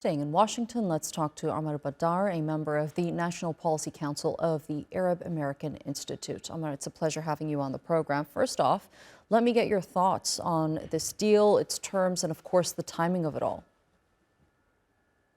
Staying in Washington, let's talk to Omar Baddar, a member of the National Policy Council of the Arab American Institute. Omar, it's a pleasure having you on the program. First off, let me get your thoughts on this deal, its terms, and of course, the timing of it all.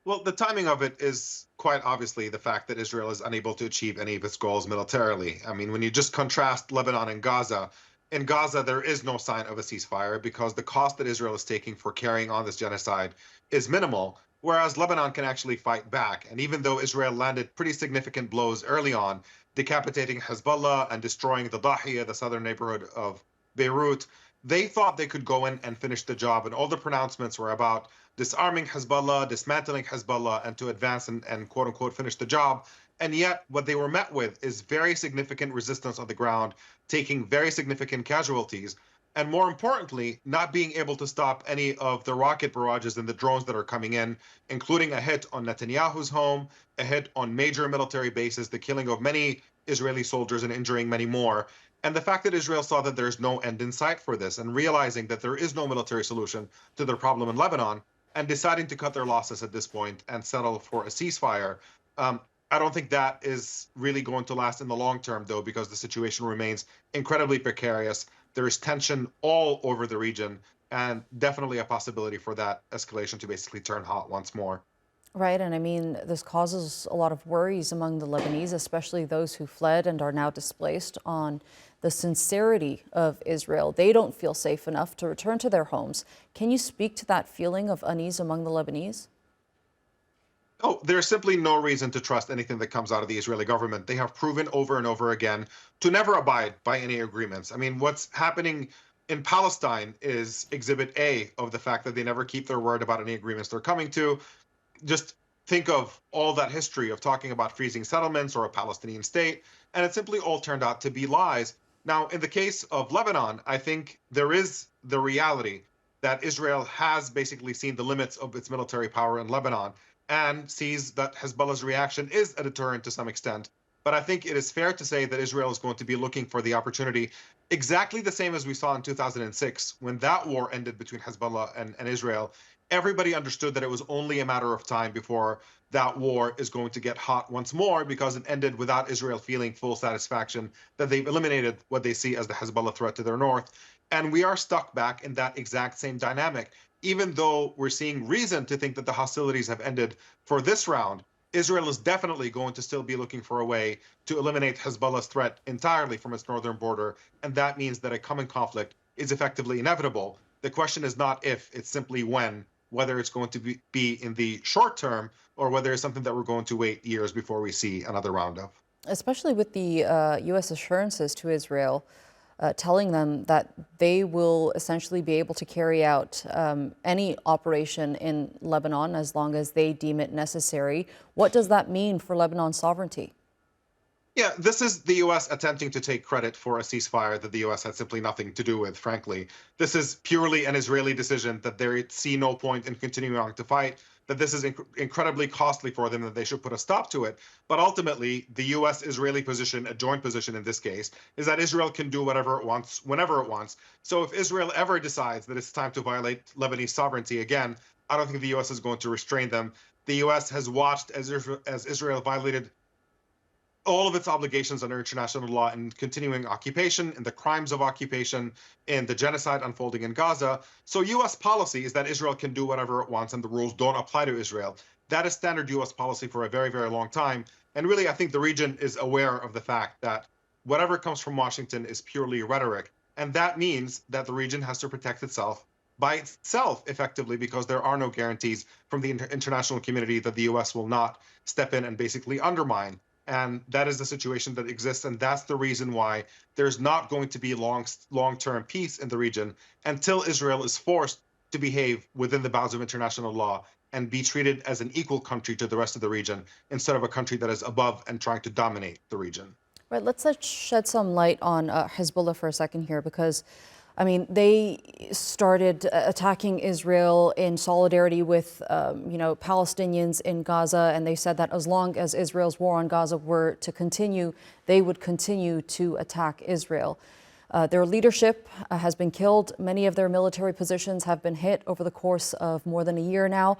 Well, the timing of it is quite obviously the fact that Israel is unable to achieve any of its goals militarily. I mean, when you just contrast Lebanon and Gaza, in Gaza, there is no sign of a ceasefire because the cost that Israel is taking for carrying on this genocide is minimal, whereas Lebanon can actually fight back. And even though Israel landed pretty significant blows early on, decapitating Hezbollah and destroying the Dahiya, the southern neighborhood of Beirut, they thought they could go in and finish the job. And all the pronouncements were about disarming Hezbollah, dismantling Hezbollah, and to advance and quote unquote finish the job. And yet, what they were met with is very significant resistance on the ground, taking very significant casualties, and more importantly, not being able to stop any of the rocket barrages and the drones that are coming in, including a hit on Netanyahu's home, a hit on major military bases, the killing of many Israeli soldiers and injuring many more. And the fact that Israel saw that there's no end in sight for this and realizing that there is no military solution to their problem in Lebanon and deciding to cut their losses at this point and settle for a ceasefire. I don't think that is really going to last in the long term, though, because the situation remains incredibly precarious. There is tension all over the region and definitely a possibility for that escalation to basically turn hot once more. Right, and I mean, this causes a lot of worries among the Lebanese, especially those who fled and are now displaced, on the sincerity of Israel. They don't feel safe enough to return to their homes. Can you speak to that feeling of unease among the Lebanese? Oh, there's simply no reason to trust anything that comes out of the Israeli government. They have proven over and over again to never abide by any agreements. I mean, what's happening in Palestine is exhibit A of the fact that they never keep their word about any agreements they're coming to. Just think of all that history of talking about freezing settlements or a Palestinian state, and it simply all turned out to be lies. Now, in the case of Lebanon, I think there is the reality that Israel has basically seen the limits of its military power in Lebanon and sees that Hezbollah's reaction is a deterrent to some extent. But I think it is fair to say that Israel is going to be looking for the opportunity exactly the same as we saw in 2006 when that war ended between Hezbollah and Israel. Everybody understood that it was only a matter of time before that war is going to get hot once more because it ended without Israel feeling full satisfaction that they've eliminated what they see as the Hezbollah threat to their north. And we are stuck back in that exact same dynamic. Even though we're seeing reason to think that the hostilities have ended for this round, Israel is definitely going to still be looking for a way to eliminate Hezbollah's threat entirely from its northern border. And that means that a coming conflict is effectively inevitable. The question is not if, it's simply when, whether it's going to be in the short term or whether it's something that we're going to wait years before we see another round of. Especially with the U.S. assurances to Israel, telling them that they will essentially be able to carry out any operation in Lebanon as long as they deem it necessary. What does that mean for Lebanon's sovereignty? Yeah, this is the U.S. attempting to take credit for a ceasefire that the U.S. had simply nothing to do with, frankly. This is purely an Israeli decision that they see no point in continuing on to fight, that this is incredibly costly for them, that they should put a stop to it. But ultimately, the U.S.-Israeli position, a joint position in this case, is that Israel can do whatever it wants, whenever it wants. So if Israel ever decides that it's time to violate Lebanese sovereignty again, I don't think the U.S. is going to restrain them. The U.S. has watched as Israel violated all of its obligations under international law in continuing occupation, in the crimes of occupation, in the genocide unfolding in Gaza. So U.S. policy is that Israel can do whatever it wants and the rules don't apply to Israel. That is standard U.S. policy for a very, very long time. And really, I think the region is aware of the fact that whatever comes from Washington is purely rhetoric. And that means that the region has to protect itself by itself effectively because there are no guarantees from the international community that the U.S. will not step in and basically undermine. And that is the situation that exists. And that's the reason why there's not going to be long-term peace in the region until Israel is forced to behave within the bounds of international law and be treated as an equal country to the rest of the region instead of a country that is above and trying to dominate the region. Right, let's shed some light on Hezbollah for a second here, because I mean, they started attacking Israel in solidarity with, Palestinians in Gaza, and they said that as long as Israel's war on Gaza were to continue, they would continue to attack Israel. Their leadership has been killed. Many of their military positions have been hit over the course of more than a year now.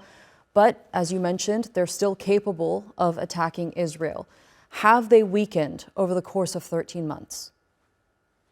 But as you mentioned, they're still capable of attacking Israel. Have they weakened over the course of 13 months?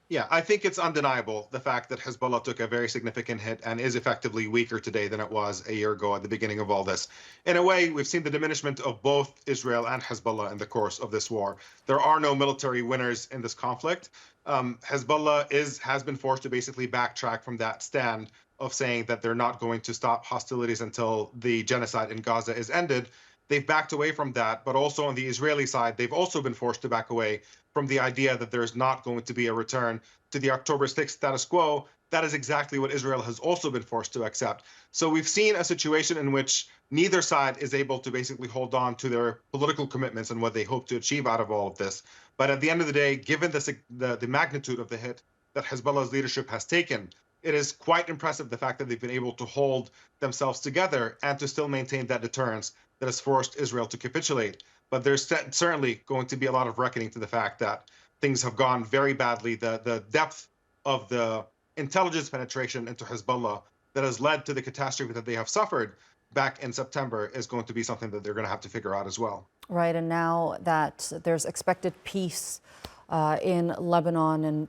Yeah, I think it's undeniable the fact that Hezbollah took a very significant hit and is effectively weaker today than it was a year ago at the beginning of all this. In a way, we've seen the diminishment of both Israel and Hezbollah in the course of this war. There are no military winners in this conflict. Hezbollah has been forced to basically backtrack from that stand of saying that they're not going to stop hostilities until the genocide in Gaza is ended. They've backed away from that, but also on the Israeli side, they've also been forced to back away from the idea that there's not going to be a return to the October 6th status quo. That is exactly what Israel has also been forced to accept. So we've seen a situation in which neither side is able to basically hold on to their political commitments and what they hope to achieve out of all of this. But at the end of the day, given the magnitude of the hit that Hezbollah's leadership has taken, it is quite impressive the fact that they've been able to hold themselves together and to still maintain that deterrence that has forced Israel to capitulate. But there's certainly going to be a lot of reckoning to the fact that things have gone very badly. The depth of the intelligence penetration into Hezbollah that has led to the catastrophe that they have suffered back in September is going to be something that they're going to have to figure out as well. Right, and now that there's expected peace in Lebanon and,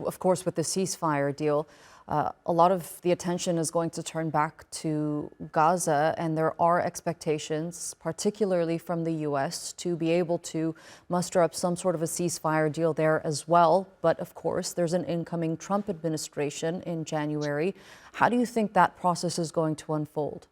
of course, with the ceasefire deal, a lot of the attention is going to turn back to Gaza, and there are expectations, particularly from the US, to be able to muster up some sort of a ceasefire deal there as well. But of course, there's an incoming Trump administration in January. How do you think that process is going to unfold?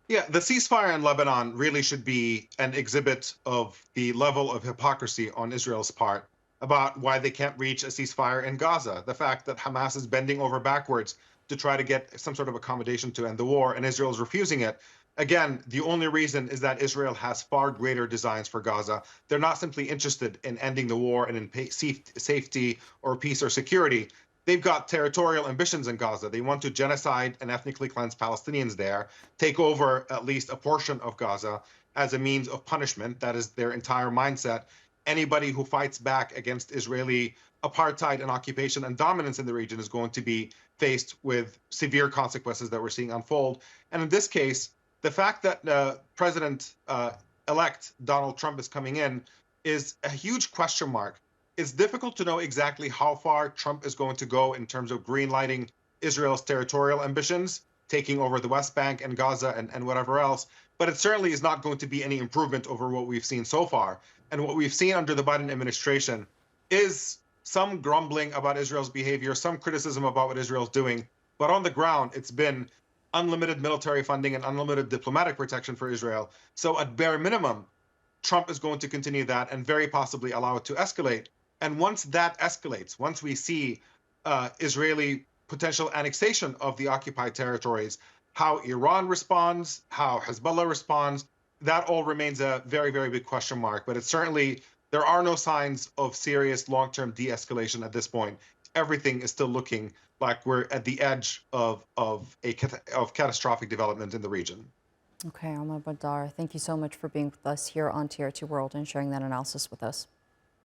Yeah, the ceasefire in Lebanon really should be an exhibit of the level of hypocrisy on Israel's part about why they can't reach a ceasefire in Gaza. The fact that Hamas is bending over backwards to try to get some sort of accommodation to end the war, and Israel is refusing it. Again, the only reason is that Israel has far greater designs for Gaza. They're not simply interested in ending the war and in safety or peace or security. They've got territorial ambitions in Gaza. They want to genocide and ethnically cleanse Palestinians there, take over at least a portion of Gaza as a means of punishment. That is their entire mindset. Anybody who fights back against Israeli apartheid and occupation and dominance in the region is going to be faced with severe consequences that we're seeing unfold. And in this case, the fact that President-elect Donald Trump is coming in is a huge question mark. It's difficult to know exactly how far Trump is going to go in terms of greenlighting Israel's territorial ambitions, taking over the West Bank and Gaza and whatever else. But it certainly is not going to be any improvement over what we've seen so far. And what we've seen under the Biden administration is some grumbling about Israel's behavior, some criticism about what Israel's doing. But on the ground, it's been unlimited military funding and unlimited diplomatic protection for Israel. So at bare minimum, Trump is going to continue that and very possibly allow it to escalate. And once that escalates, once we see Israeli potential annexation of the occupied territories, how Iran responds, how Hezbollah responds, that all remains a very, very big question mark. But it's certainly, there are no signs of serious long-term de-escalation at this point. Everything is still looking like we're at the edge of catastrophic development in the region. Okay, Omar Baddar, thank you so much for being with us here on TRT World and sharing that analysis with us.